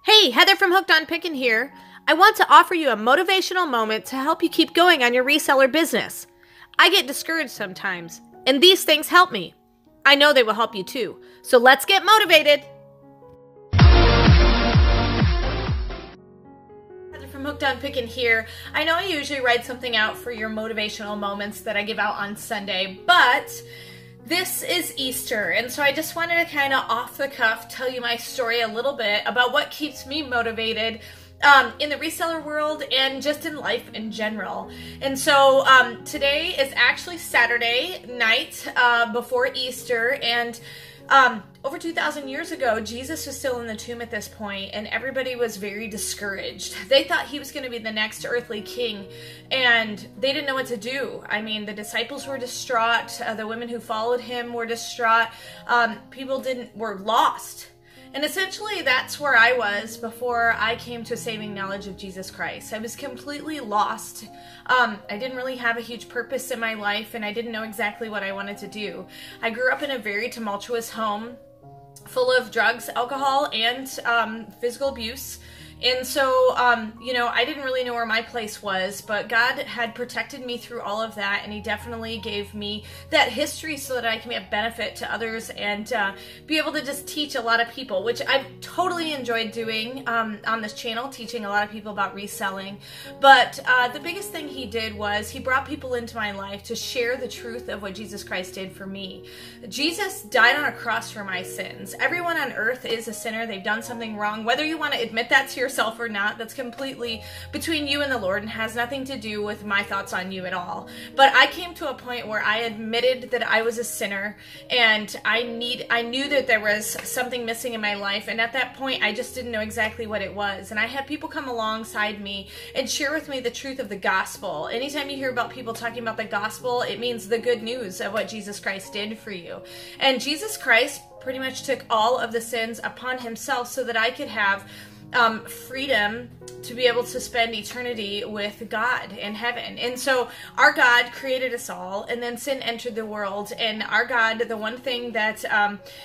Hey, Heather from Hooked on Pickin here. I want to offer you a motivational moment to help you keep going on your reseller business. I get discouraged sometimes, and these things help me. I know they will help you too. So let's get motivated. Heather from Hooked on Pickin here. I know I usually write something out for your motivational moments that I give out on Sunday, but this is Easter, and so I just wanted to kind of off the cuff tell you my story a little bit about what keeps me motivated in the reseller world and just in life in general. And so today is actually Saturday night before Easter, and over 2,000 years ago, Jesus was still in the tomb at this point, and everybody was very discouraged. They thought he was going to be the next earthly king, and they didn't know what to do. I mean, the disciples were distraught. The women who followed him were distraught. People were lost. And essentially, that's where I was before I came to a saving knowledge of Jesus Christ. I was completely lost. I didn't really have a huge purpose in my life, and I didn't know exactly what I wanted to do. I grew up in a very tumultuous home full of drugs, alcohol, and physical abuse. And so, I didn't really know where my place was, but God had protected me through all of that, and he definitely gave me that history so that I can be a benefit to others and be able to just teach a lot of people, which I've totally enjoyed doing on this channel, teaching a lot of people about reselling. But the biggest thing he did was he brought people into my life to share the truth of what Jesus Christ did for me. Jesus died on a cross for my sins. Everyone on earth is a sinner. They've done something wrong. Whether you want to admit that to yourself or not, that's completely between you and the Lord and has nothing to do with my thoughts on you at all. But I came to a point where I admitted that I was a sinner, and I knew that there was something missing in my life, and at that point I just didn't know exactly what it was. And I had people come alongside me and share with me the truth of the gospel. Anytime you hear about people talking about the gospel, it means the good news of what Jesus Christ did for you. And Jesus Christ pretty much took all of the sins upon himself so that I could have freedom to be able to spend eternity with God in heaven. And so our God created us all, and then sin entered the world, and our God, the one thing that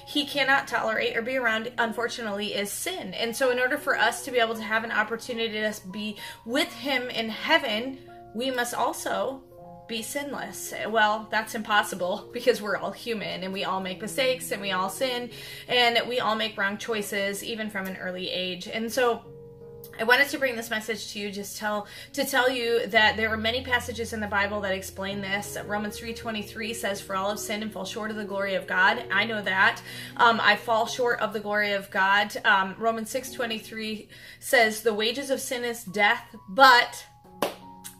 he cannot tolerate or be around, unfortunately, is sin. And so in order for us to be able to have an opportunity to be with him in heaven, we must also be sinless. Well, that's impossible because we're all human and we all make mistakes and we all sin and we all make wrong choices even from an early age. And so I wanted to bring this message to you to tell you that there are many passages in the Bible that explain this. Romans 3:23 says, "For all have sinned and fall short of the glory of God." I know that. I fall short of the glory of God. Romans 6:23 says, "The wages of sin is death, but..."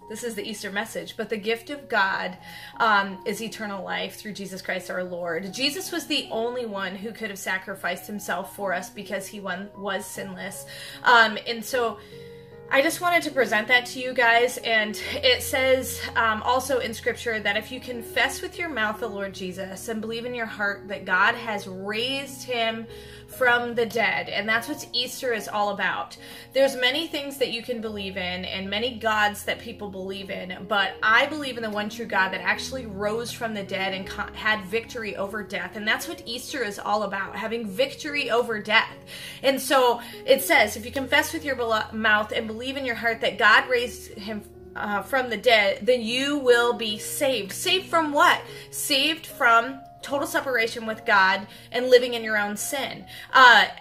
This is the Easter message. "But the gift of God is eternal life through Jesus Christ our Lord." Jesus was the only one who could have sacrificed himself for us because he was sinless. And so I just wanted to present that to you guys. And it says also in scripture that if you confess with your mouth the Lord Jesus and believe in your heart that God has raised him from the dead, and that's what Easter is all about. There's many things that you can believe in and many gods that people believe in, but I believe in the one true God that actually rose from the dead and had victory over death. And that's what Easter is all about, having victory over death. And so it says, if you confess with your mouth and believe in your heart that God raised him from the dead, then you will be saved. Saved from what? Saved from total separation with God and living in your own sin.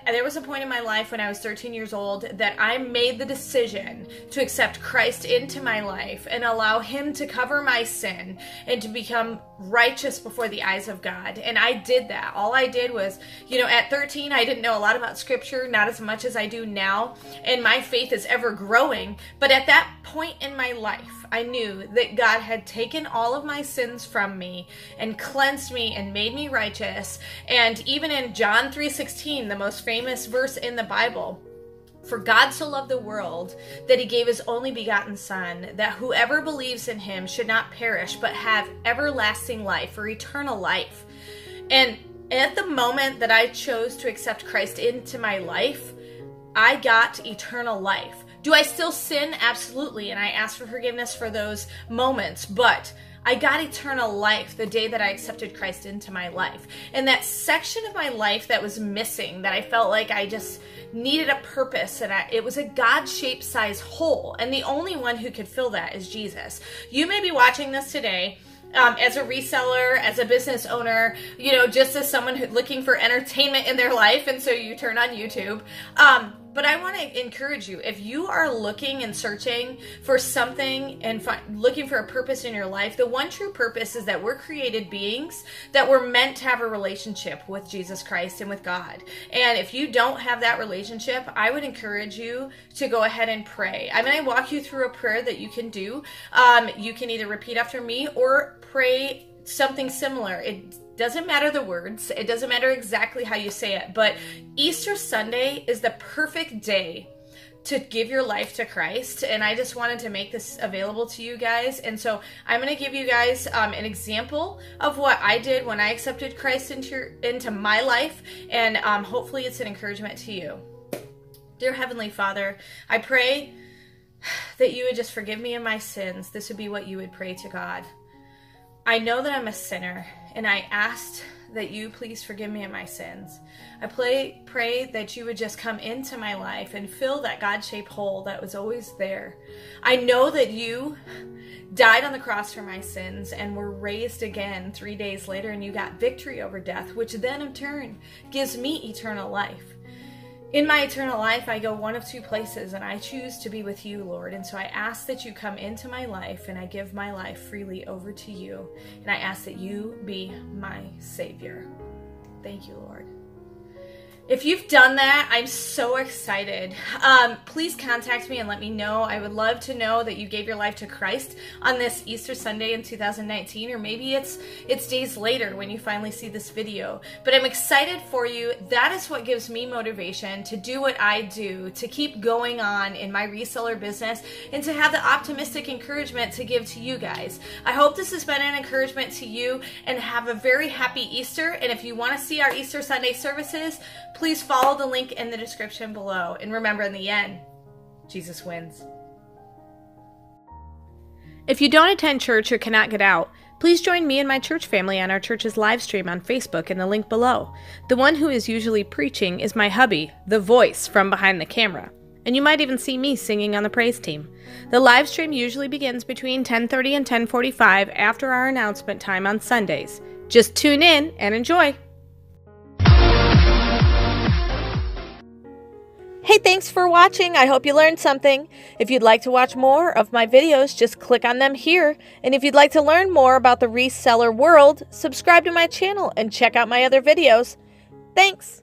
There was a point in my life when I was 13 years old that I made the decision to accept Christ into my life and allow him to cover my sin and to become righteous before the eyes of God. And I did that. All I did was, at 13, I didn't know a lot about scripture, not as much as I do now, and my faith is ever growing. But at that point in my life, I knew that God had taken all of my sins from me and cleansed me and made me righteous. And even in John 3:16, the most famous verse in the Bible, "For God so loved the world that he gave his only begotten Son, that whoever believes in him should not perish but have everlasting life," or eternal life. And at the moment that I chose to accept Christ into my life, I got eternal life. Do I still sin? Absolutely. And I ask for forgiveness for those moments. But I got eternal life the day that I accepted Christ into my life. And that section of my life that was missing, that I felt like I just needed a purpose, and it was a God-shaped size hole. And the only one who could fill that is Jesus. You may be watching this today as a reseller, as a business owner, you know, just as someone who's looking for entertainment in their life, and so you turn on YouTube. But I want to encourage you, if you are looking and searching for something and looking for a purpose in your life, the one true purpose is that we're created beings that were meant to have a relationship with Jesus Christ and with God. And if you don't have that relationship, I would encourage you to go ahead and pray. I'm going to walk you through a prayer that you can do. You can either repeat after me or pray something similar. It doesn't matter the words. It doesn't matter exactly how you say it. But Easter Sunday is the perfect day to give your life to Christ. And I just wanted to make this available to you guys. And so I'm going to give you guys an example of what I did when I accepted Christ into my life. And hopefully it's an encouragement to you. Dear Heavenly Father, I pray that you would just forgive me of my sins. This would be what you would pray to God. I know that I'm a sinner, and I asked that you please forgive me of my sins. I pray that you would just come into my life and fill that God-shaped hole that was always there. I know that you died on the cross for my sins and were raised again 3 days later, and you got victory over death, which then in turn gives me eternal life. In my eternal life, I go one of two places, and I choose to be with you, Lord. And so I ask that you come into my life, and I give my life freely over to you. And I ask that you be my Savior. Thank you, Lord. If you've done that, I'm so excited. Please contact me and let me know. I would love to know that you gave your life to Christ on this Easter Sunday in 2019, or maybe it's days later when you finally see this video. But I'm excited for you. That is what gives me motivation to do what I do, to keep going on in my reseller business, and to have the optimistic encouragement to give to you guys. I hope this has been an encouragement to you, and have a very happy Easter. And if you want to see our Easter Sunday services, please follow the link in the description below. And remember, in the end, Jesus wins. If you don't attend church or cannot get out, please join me and my church family on our church's live stream on Facebook in the link below. The one who is usually preaching is my hubby, the voice from behind the camera. And you might even see me singing on the praise team. The live stream usually begins between 10:30 and 10:45 after our announcement time on Sundays. Just tune in and enjoy. Hey, thanks for watching. I hope you learned something. If you'd like to watch more of my videos, just click on them here. And if you'd like to learn more about the reseller world, subscribe to my channel and check out my other videos. Thanks.